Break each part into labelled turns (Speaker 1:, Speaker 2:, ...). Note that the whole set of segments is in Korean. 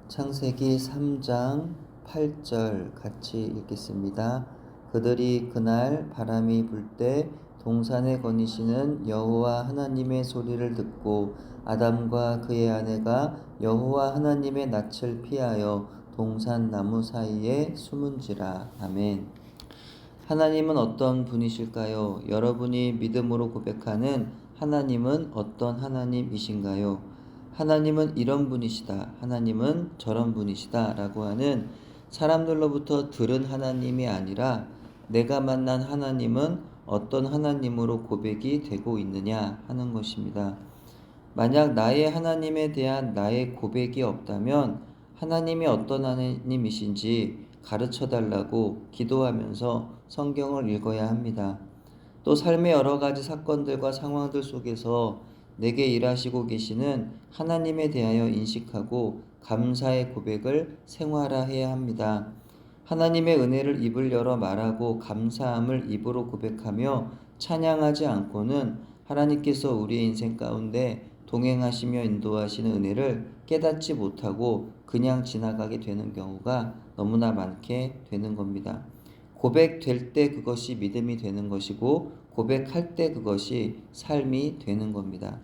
Speaker 1: 창세기 3장 8절 같이 읽겠습니다. 그들이 그날 바람이 불 때 동산에 거니시는 여호와 하나님의 소리를 듣고 아담과 그의 아내가 여호와 하나님의 낯을 피하여 동산 나무 사이에 숨은지라. 아멘. 하나님은 어떤 분이실까요? 여러분이 믿음으로 고백하는 하나님은 어떤 하나님이신가요? 하나님은 이런 분이시다. 하나님은 저런 분이시다. 라고 하는 사람들로부터 들은 하나님이 아니라 내가 만난 하나님은 어떤 하나님으로 고백이 되고 있느냐 하는 것입니다. 만약 나의 하나님에 대한 나의 고백이 없다면 하나님이 어떤 하나님이신지 가르쳐 달라고 기도하면서 성경을 읽어야 합니다. 또 삶의 여러 가지 사건들과 상황들 속에서 내게 일하시고 계시는 하나님에 대하여 인식하고 감사의 고백을 생활화해야 합니다. 하나님의 은혜를 입을 열어 말하고 감사함을 입으로 고백하며 찬양하지 않고는 하나님께서 우리의 인생 가운데 동행하시며 인도하시는 은혜를 깨닫지 못하고 그냥 지나가게 되는 경우가 너무나 많게 되는 겁니다. 고백될 때 그것이 믿음이 되는 것이고 고백할 때 그것이 삶이 되는 겁니다.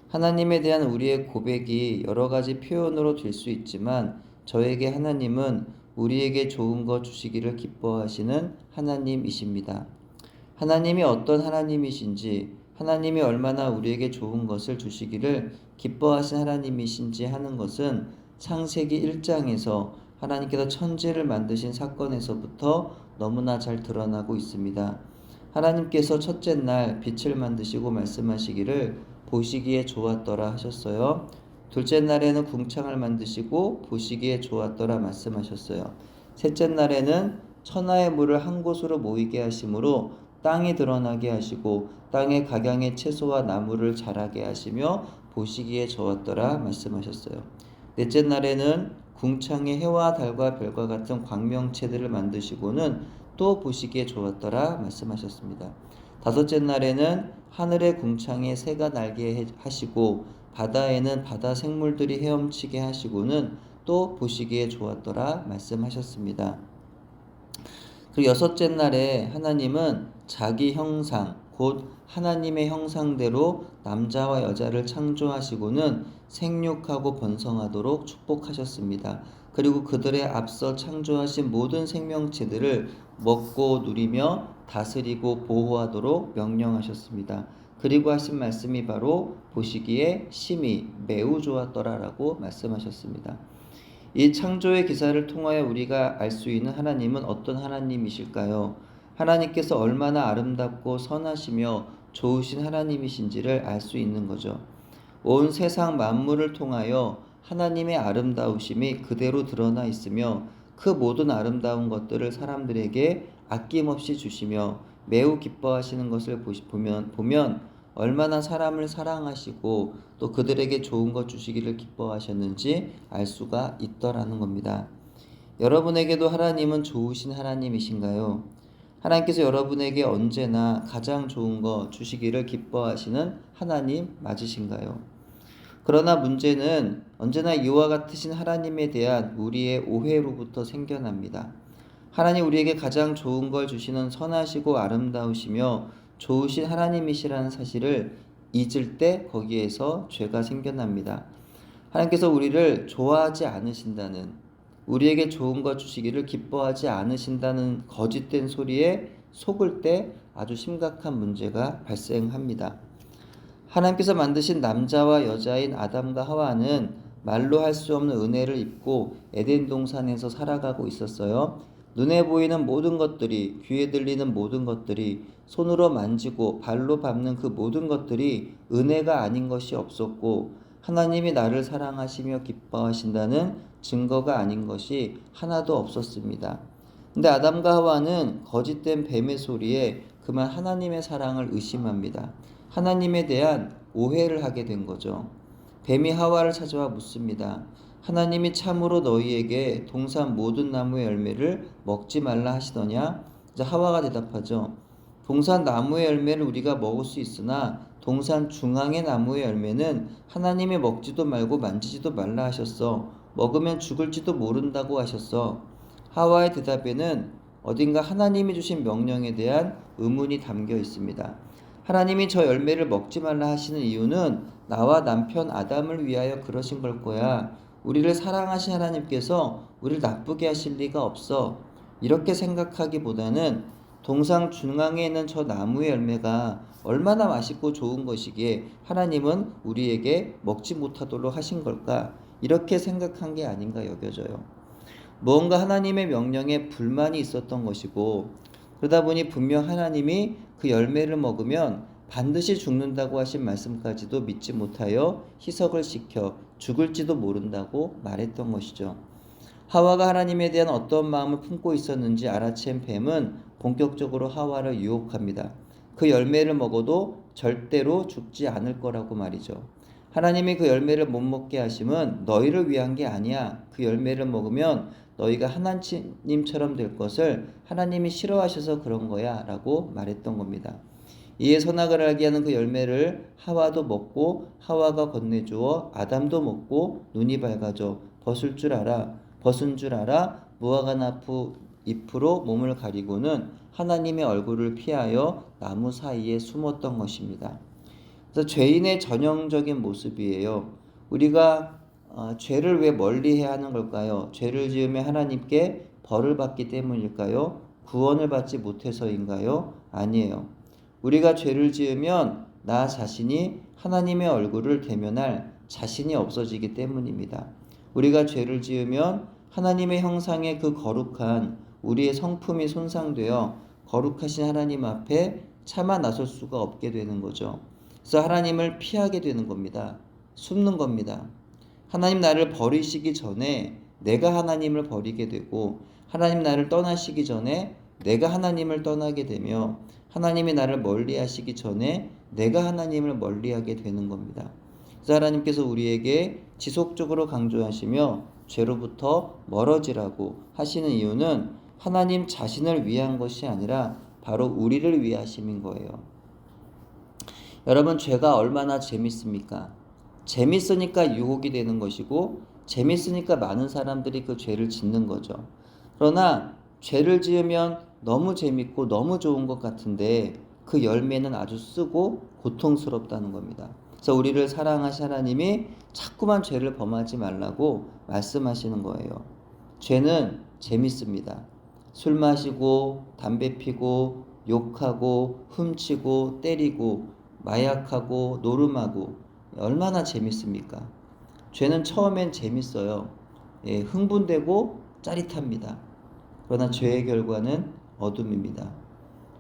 Speaker 1: 하나님에 대한 우리의 고백이 여러 가지 표현으로 될 수 있지만 저에게 하나님은 우리에게 좋은 것 주시기를 기뻐하시는 하나님이십니다. 하나님이 어떤 하나님이신지, 하나님이 얼마나 우리에게 좋은 것을 주시기를 기뻐하신 하나님이신지 하는 것은 창세기 1장에서 하나님께서 천지를 만드신 사건에서부터 너무나 잘 드러나고 있습니다. 하나님께서 첫째 날 빛을 만드시고 말씀하시기를 보시기에 좋았더라 하셨어요. 둘째 날에는 궁창을 만드시고 보시기에 좋았더라 말씀하셨어요. 셋째 날에는 천하의 물을 한 곳으로 모이게 하심으로 땅이 드러나게 하시고 땅의 각양의 채소와 나무를 자라게 하시며 보시기에 좋았더라 말씀하셨어요. 넷째 날에는 궁창에 해와 달과 별과 같은 광명체들을 만드시고는 또 보시기에 좋았더라 말씀하셨습니다. 다섯째 날에는 하늘의 궁창에 새가 날게 하시고 바다에는 바다 생물들이 헤엄치게 하시고는 또 보시기에 좋았더라 말씀하셨습니다. 그 여섯째 날에 하나님은 자기 형상 곧 하나님의 형상대로 남자와 여자를 창조하시고는 생육하고 번성하도록 축복하셨습니다. 그리고 그들의 앞서 창조하신 모든 생명체들을 먹고 누리며 다스리고 보호하도록 명령하셨습니다. 그리고 하신 말씀이 바로 보시기에 심히 매우 좋았더라라고 말씀하셨습니다. 이 창조의 기사를 통하여 우리가 알 수 있는 하나님은 어떤 하나님이실까요? 하나님께서 얼마나 아름답고 선하시며 좋으신 하나님이신지를 알 수 있는 거죠. 온 세상 만물을 통하여 하나님의 아름다우심이 그대로 드러나 있으며 그 모든 아름다운 것들을 사람들에게 아낌없이 주시며 매우 기뻐하시는 것을 보면 얼마나 사람을 사랑하시고 또 그들에게 좋은 것 주시기를 기뻐하셨는지 알 수가 있더라는 겁니다. 여러분에게도 하나님은 좋으신 하나님이신가요? 하나님께서 여러분에게 언제나 가장 좋은 것 주시기를 기뻐하시는 하나님 맞으신가요? 그러나 문제는 언제나 이와 같으신 하나님에 대한 우리의 오해로부터 생겨납니다. 하나님 우리에게 가장 좋은 걸 주시는 선하시고 아름다우시며 좋으신 하나님이시라는 사실을 잊을 때 거기에서 죄가 생겨납니다. 하나님께서 우리를 좋아하지 않으신다는, 우리에게 좋은 것 주시기를 기뻐하지 않으신다는 거짓된 소리에 속을 때 아주 심각한 문제가 발생합니다. 하나님께서 만드신 남자와 여자인 아담과 하와는 말로 할 수 없는 은혜를 입고 에덴 동산에서 살아가고 있었어요. 눈에 보이는 모든 것들이, 귀에 들리는 모든 것들이, 손으로 만지고 발로 밟는 그 모든 것들이 은혜가 아닌 것이 없었고 하나님이 나를 사랑하시며 기뻐하신다는 증거가 아닌 것이 하나도 없었습니다. 근데 아담과 하와는 거짓된 뱀의 소리에 그만 하나님의 사랑을 의심합니다. 하나님에 대한 오해를 하게 된 거죠. 뱀이 하와를 찾아와 묻습니다. 하나님이 참으로 너희에게 동산 모든 나무의 열매를 먹지 말라 하시더냐? 이제 하와가 대답하죠. 동산 나무의 열매를 우리가 먹을 수 있으나 동산 중앙의 나무의 열매는 하나님이 먹지도 말고 만지지도 말라 하셨어. 먹으면 죽을지도 모른다고 하셨어. 하와의 대답에는 어딘가 하나님이 주신 명령에 대한 의문이 담겨 있습니다. 하나님이 저 열매를 먹지 말라 하시는 이유는 나와 남편 아담을 위하여 그러신 걸 거야. 우리를 사랑하신 하나님께서 우리를 나쁘게 하실 리가 없어. 이렇게 생각하기보다는 동상 중앙에 있는 저 나무의 열매가 얼마나 맛있고 좋은 것이기에 하나님은 우리에게 먹지 못하도록 하신 걸까? 이렇게 생각한 게 아닌가 여겨져요. 무언가 하나님의 명령에 불만이 있었던 것이고, 그러다 보니 분명 하나님이 그 열매를 먹으면 반드시 죽는다고 하신 말씀까지도 믿지 못하여 희석을 시켜 죽을지도 모른다고 말했던 것이죠. 하와가 하나님에 대한 어떤 마음을 품고 있었는지 알아챈 뱀은 본격적으로 하와를 유혹합니다. 그 열매를 먹어도 절대로 죽지 않을 거라고 말이죠. 하나님이 그 열매를 못 먹게 하심은 너희를 위한 게 아니야. 그 열매를 먹으면 너희가 하나님처럼 될 것을 하나님이 싫어하셔서 그런 거야 라고 말했던 겁니다. 이에 선악을 알게 하는 그 열매를 하와도 먹고 하와가 건네주어 아담도 먹고 눈이 밝아져 벗은 줄 알아 무화과 나무 잎으로 몸을 가리고는 하나님의 얼굴을 피하여 나무 사이에 숨었던 것입니다. 그래서 죄인의 전형적인 모습이에요. 우리가 죄를 왜 멀리해야 하는 걸까요? 죄를 지으면 하나님께 벌을 받기 때문일까요? 구원을 받지 못해서인가요? 아니에요. 우리가 죄를 지으면 나 자신이 하나님의 얼굴을 대면할 자신이 없어지기 때문입니다. 우리가 죄를 지으면 하나님의 형상의 그 거룩한 우리의 성품이 손상되어 거룩하신 하나님 앞에 차마 나설 수가 없게 되는 거죠. 그래서 하나님을 피하게 되는 겁니다. 숨는 겁니다. 하나님 나를 버리시기 전에 내가 하나님을 버리게 되고, 하나님 나를 떠나시기 전에 내가 하나님을 떠나게 되며, 하나님이 나를 멀리하시기 전에 내가 하나님을 멀리하게 되는 겁니다. 그래서 하나님께서 우리에게 지속적으로 강조하시며 죄로부터 멀어지라고 하시는 이유는 하나님 자신을 위한 것이 아니라 바로 우리를 위하심인 거예요. 여러분, 죄가 얼마나 재밌습니까? 재밌으니까 유혹이 되는 것이고 재밌으니까 많은 사람들이 그 죄를 짓는 거죠. 그러나 죄를 지으면 너무 재밌고 너무 좋은 것 같은데 그 열매는 아주 쓰고 고통스럽다는 겁니다. 그래서 우리를 사랑하신 하나님이 자꾸만 죄를 범하지 말라고 말씀하시는 거예요. 죄는 재밌습니다. 술 마시고 담배 피고 욕하고 훔치고 때리고 마약하고 노름하고 얼마나 재밌습니까? 죄는 처음엔 재밌어요. 흥분되고 짜릿합니다. 그러나 죄의 결과는 어둠입니다.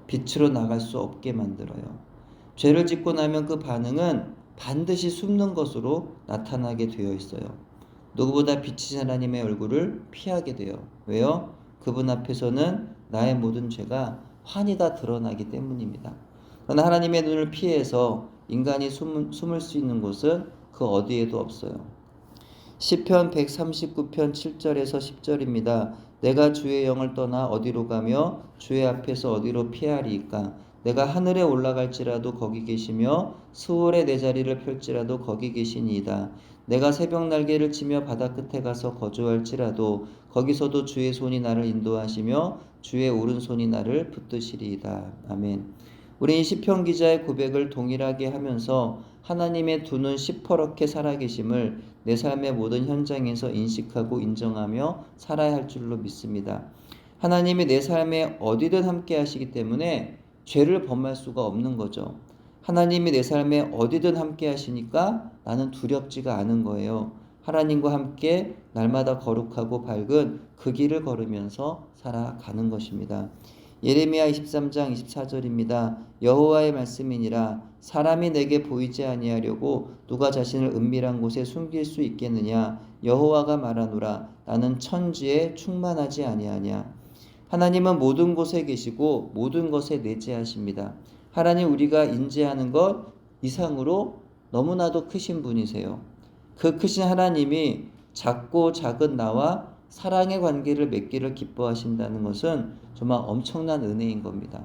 Speaker 1: 빛으로 나갈 수 없게 만들어요. 죄를 짓고 나면 그 반응은 반드시 숨는 것으로 나타나게 되어 있어요. 누구보다 빛이신 하나님의 얼굴을 피하게 돼요. 왜요? 그분 앞에서는 나의 모든 죄가 환히 다 드러나기 때문입니다. 그러나 하나님의 눈을 피해서 인간이 숨을 수 있는 곳은 그 어디에도 없어요. 시편 139편 7절에서 10절입니다. 내가 주의 영을 떠나 어디로 가며 주의 앞에서 어디로 피하리이까? 내가 하늘에 올라갈지라도 거기 계시며 스올에 내 자리를 펼지라도 거기 계시니이다. 내가 새벽 날개를 치며 바다 끝에 가서 거주할지라도 거기서도 주의 손이 나를 인도하시며 주의 오른손이 나를 붙드시리이다. 아멘. 우리 시편 기자의 고백을 동일하게 하면서 하나님의 두 눈 시퍼렇게 살아계심을 내 삶의 모든 현장에서 인식하고 인정하며 살아야 할 줄로 믿습니다. 하나님이 내 삶에 어디든 함께 하시기 때문에 죄를 범할 수가 없는 거죠. 하나님이 내 삶에 어디든 함께 하시니까 나는 두렵지가 않은 거예요. 하나님과 함께 날마다 거룩하고 밝은 그 길을 걸으면서 살아가는 것입니다. 예레미야 23장 24절입니다. 여호와의 말씀이니라. 사람이 내게 보이지 아니하려고 누가 자신을 은밀한 곳에 숨길 수 있겠느냐. 여호와가 말하노라. 나는 천지에 충만하지 아니하냐. 하나님은 모든 곳에 계시고 모든 것에 내재하십니다. 하나님 우리가 인지하는 것 이상으로 너무나도 크신 분이세요. 그 크신 하나님이 작고 작은 나와 사랑의 관계를 맺기를 기뻐하신다는 것은 정말 엄청난 은혜인 겁니다.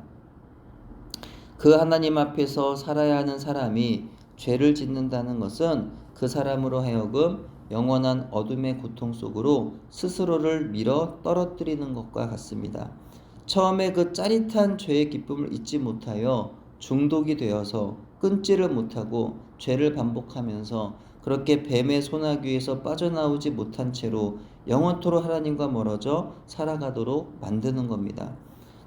Speaker 1: 그 하나님 앞에서 살아야 하는 사람이 죄를 짓는다는 것은 그 사람으로 하여금 영원한 어둠의 고통 속으로 스스로를 밀어 떨어뜨리는 것과 같습니다. 처음에 그 짜릿한 죄의 기쁨을 잊지 못하여 중독이 되어서 끊지를 못하고 죄를 반복하면서 그렇게 뱀의 소나귀에서 빠져나오지 못한 채로 영원토록 하나님과 멀어져 살아가도록 만드는 겁니다.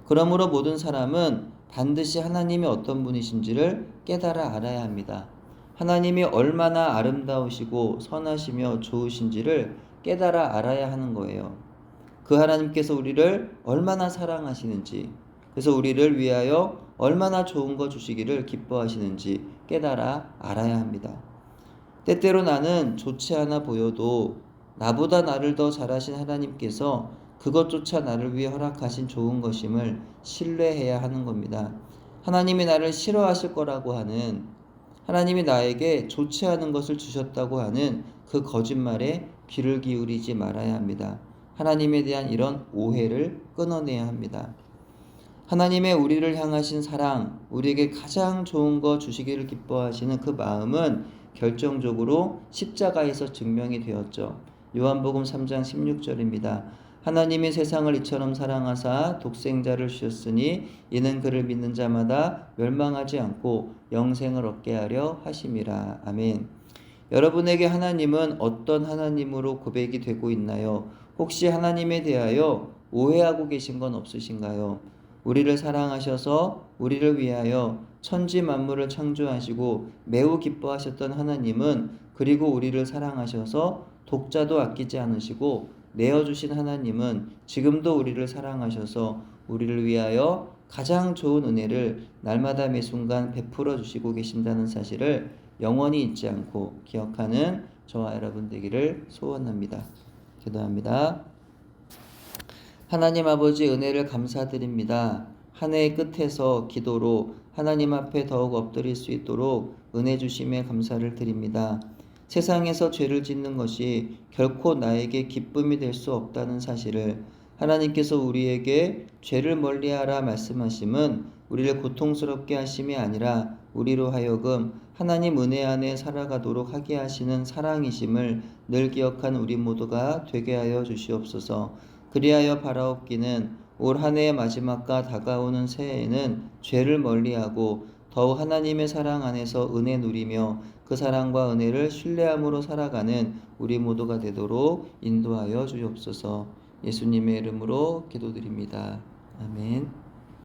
Speaker 1: 그러므로 모든 사람은 반드시 하나님이 어떤 분이신지를 깨달아 알아야 합니다. 하나님이 얼마나 아름다우시고 선하시며 좋으신지를 깨달아 알아야 하는 거예요. 그 하나님께서 우리를 얼마나 사랑하시는지, 그래서 우리를 위하여 얼마나 좋은 거 주시기를 기뻐하시는지 깨달아 알아야 합니다. 때때로 나는 좋지 않아 보여도 나보다 나를 더 잘하신 하나님께서 그것조차 나를 위해 허락하신 좋은 것임을 신뢰해야 하는 겁니다. 하나님이 나를 싫어하실 거라고 하는, 하나님이 나에게 좋지 않은 것을 주셨다고 하는 그 거짓말에 귀를 기울이지 말아야 합니다. 하나님에 대한 이런 오해를 끊어내야 합니다. 하나님의 우리를 향하신 사랑, 우리에게 가장 좋은 거 주시기를 기뻐하시는 그 마음은 결정적으로 십자가에서 증명이 되었죠. 요한복음 3장 16절입니다. 하나님이 세상을 이처럼 사랑하사 독생자를 주셨으니 이는 그를 믿는 자마다 멸망하지 않고 영생을 얻게 하려 하심이라. 아멘. 여러분에게 하나님은 어떤 하나님으로 고백이 되고 있나요? 혹시 하나님에 대하여 오해하고 계신 건 없으신가요? 우리를 사랑하셔서 우리를 위하여 천지 만물을 창조하시고 매우 기뻐하셨던 하나님은, 그리고 우리를 사랑하셔서 독자도 아끼지 않으시고 내어주신 하나님은 지금도 우리를 사랑하셔서 우리를 위하여 가장 좋은 은혜를 날마다 매 순간 베풀어 주시고 계신다는 사실을 영원히 잊지 않고 기억하는 저와 여러분 되기를 소원합니다. 기도합니다. 하나님 아버지, 은혜를 감사드립니다. 한 해의 끝에서 기도로 하나님 앞에 더욱 엎드릴 수 있도록 은혜 주심에 감사를 드립니다. 세상에서 죄를 짓는 것이 결코 나에게 기쁨이 될 수 없다는 사실을, 하나님께서 우리에게 죄를 멀리하라 말씀하심은 우리를 고통스럽게 하심이 아니라 우리로 하여금 하나님 은혜 안에 살아가도록 하게 하시는 사랑이심을 늘 기억한 우리 모두가 되게 하여 주시옵소서. 그리하여 바라옵기는 올 한 해의 마지막과 다가오는 새해에는 죄를 멀리하고 더욱 하나님의 사랑 안에서 은혜 누리며 그 사랑과 은혜를 신뢰함으로 살아가는 우리 모두가 되도록 인도하여 주옵소서. 예수님의 이름으로 기도드립니다. 아멘.